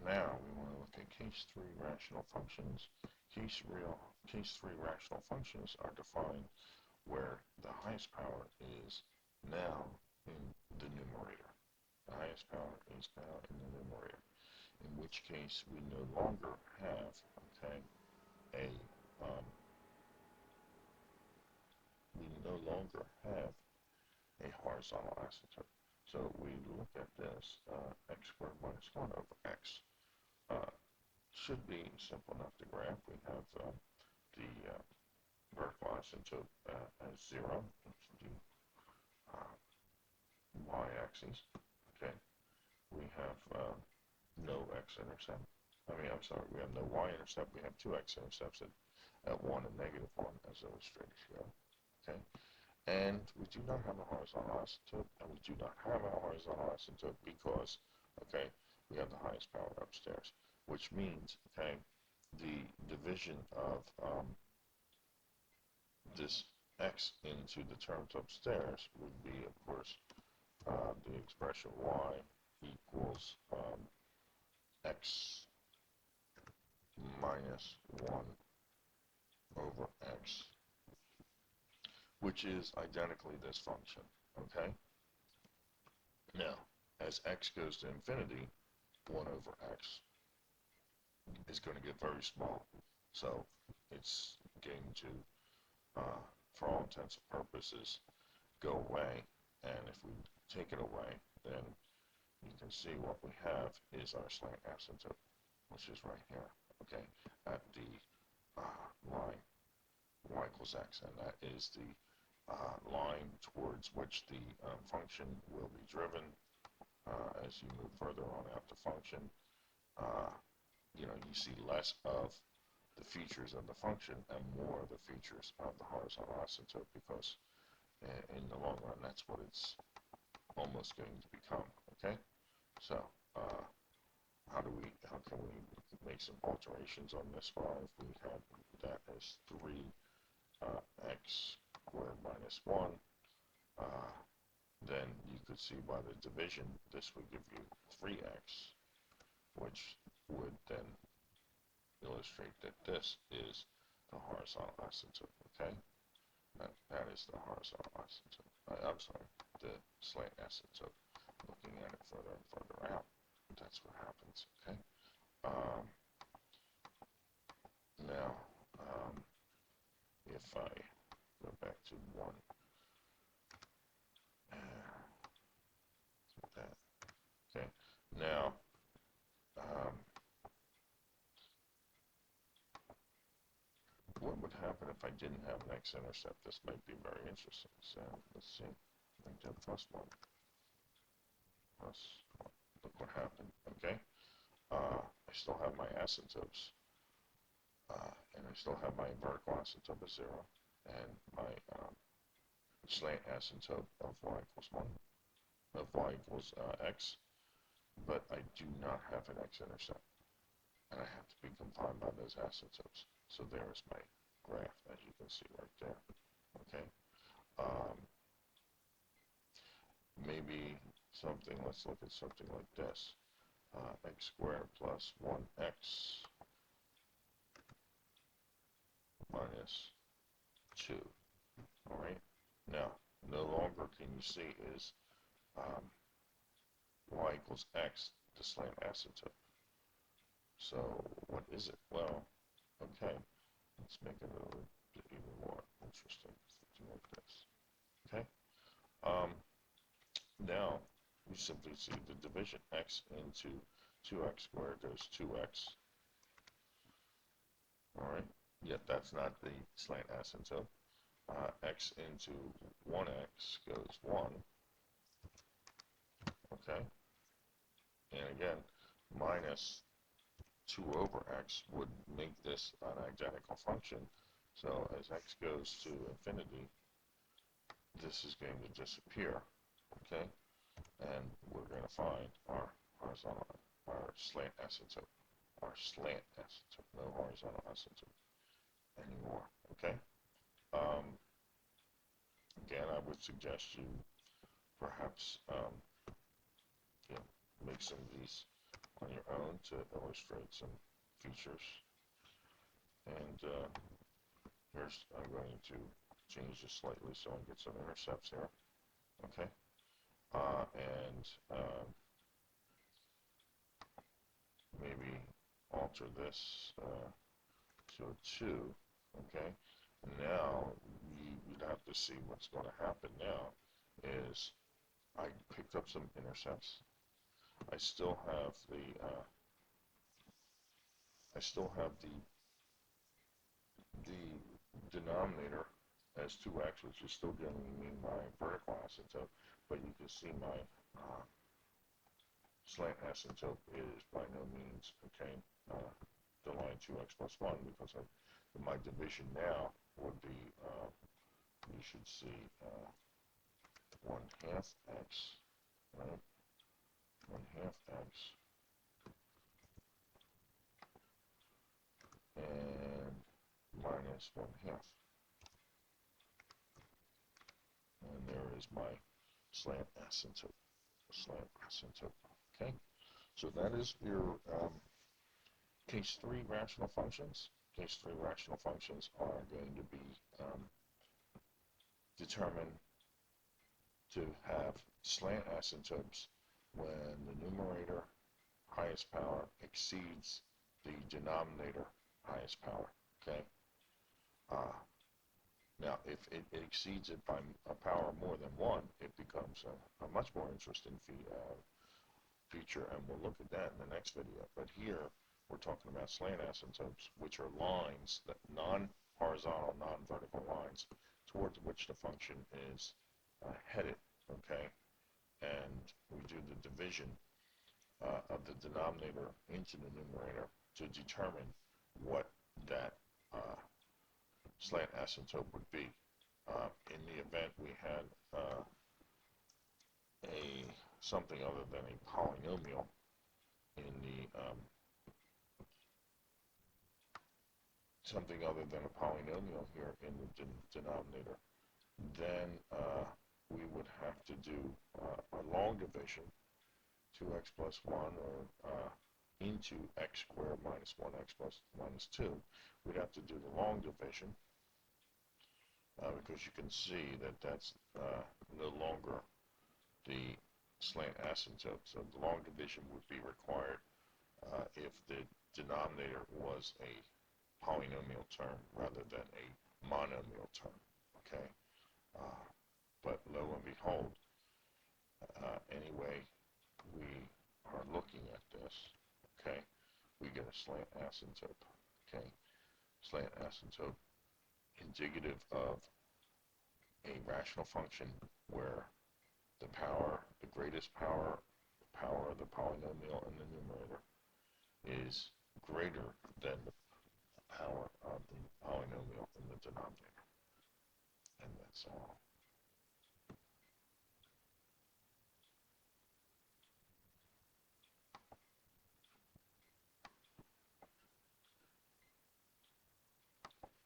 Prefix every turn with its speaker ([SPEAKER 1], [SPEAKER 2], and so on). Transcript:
[SPEAKER 1] Now we want to look at case 3 rational functions. Case 3 rational functions are defined where the highest power is now in the numerator. The highest power is now in the numerator, in which case we no longer have, okay, a, um, we no longer have a horizontal asymptote. So we look at this, x squared minus 1 over x. Should be simple enough to graph. We have the vertical asymptote as 0, that's the y-axis. Okay, we have no x-intercept. I'm sorry, we have no y-intercept. We have two x-intercepts at 1 and negative 1 as illustrated here. Okay, and we do not have a horizontal asymptote, and we do not have a horizontal asymptote because, okay, we have the highest power upstairs, which means, okay, the division of this x into the terms upstairs would be, of course, the expression y equals x minus 1 over x, which is identically this function, okay? Now, as x goes to infinity, 1 over x is going to get very small. So it's going to, for all intents and purposes, go away. And if we take it away, then you can see what we have is our slant asymptote, which is right here, okay, at the line y equals x, and that is the line towards which the function will be driven as you move further on out the function. You see less of the features of the function and more of the features of the horizontal asymptote, because in the long run that's what it's almost going to become. Okay, so how can we make some alterations on this file? If we have that as 3x squared minus 1, then you could see by the division this would give you 3x, which would then illustrate that this is the horizontal asymptote. Okay, that is the horizontal asymptote. I'm sorry, the slant asymptote. Looking at it further and further out, that's what happens. Okay. Now, if I go back to 1, that. Okay. Now, what would happen if I didn't have an x-intercept? This might be very interesting. So let's see. I do +1. +1. Look what happened. Okay. I still have my asymptotes, and I still have my vertical asymptote of 0, and my slant asymptote of y equals 1, of y equals x, but I do not have an x-intercept, and I have to be confined by those asymptotes. So there's my graph, as you can see right there. Okay. Maybe something, let's look at something like this. X squared plus 1x minus 2. Alright, now no longer can you see is y equals x, the slant asymptote. So what is it? Well, okay, let's make it a little bit even more interesting. Something like this. Okay. Now we simply see the division x into 2x squared goes 2x. Alright, yet that's not the slant asymptote. X into 1x goes 1. Okay, and again, minus 2 over x would make this an identical function. So as x goes to infinity, this is going to disappear. Okay, and we're going to find our horizontal, our slant asymptote, no horizontal asymptote anymore. Okay. Again, I would suggest you perhaps make some of these on your own to illustrate some features. And here's, I'm going to change this slightly so I get some intercepts here. Okay. Maybe alter this to a 2. Okay. Now you'd have to see what's going to happen now is I picked up some intercepts. I still have the denominator as 2x, which is still giving me my vertical asymptote, but you can see my slant asymptote is by no means, okay, the line 2x plus 1, because my division now would be, you should see 1 half x, right? 1 half x, and minus 1 half. And there is my slant asymptote. Okay? So that is your case 3 rational functions. Case 3 rational functions are going to be determined to have slant asymptotes when the numerator highest power exceeds the denominator highest power. Okay? Now, if it exceeds it by a power more than 1, it becomes a much more interesting feature, and we'll look at that in the next video. But here, we're talking about slant asymptotes, which are lines, that non-horizontal, non-vertical lines, towards which the function is headed, okay? And we do the division of the denominator into the numerator to determine what that slant asymptote would be. In the event we had something other than a polynomial in the here in the denominator, then we would have to do a long division, 2x plus 1, or into x squared minus 1x plus minus 2. We'd have to do the long division because you can see that that's no longer the slant asymptote. So the long division would be required if the denominator was a polynomial term rather than a monomial term. Okay, but lo and behold, anyway, we are looking at this. Okay, we get a slant asymptote. Okay, slant asymptote indicative of a rational function where the greatest power of the polynomial in the numerator is greater than the power of the polynomial in the denominator. And that's all.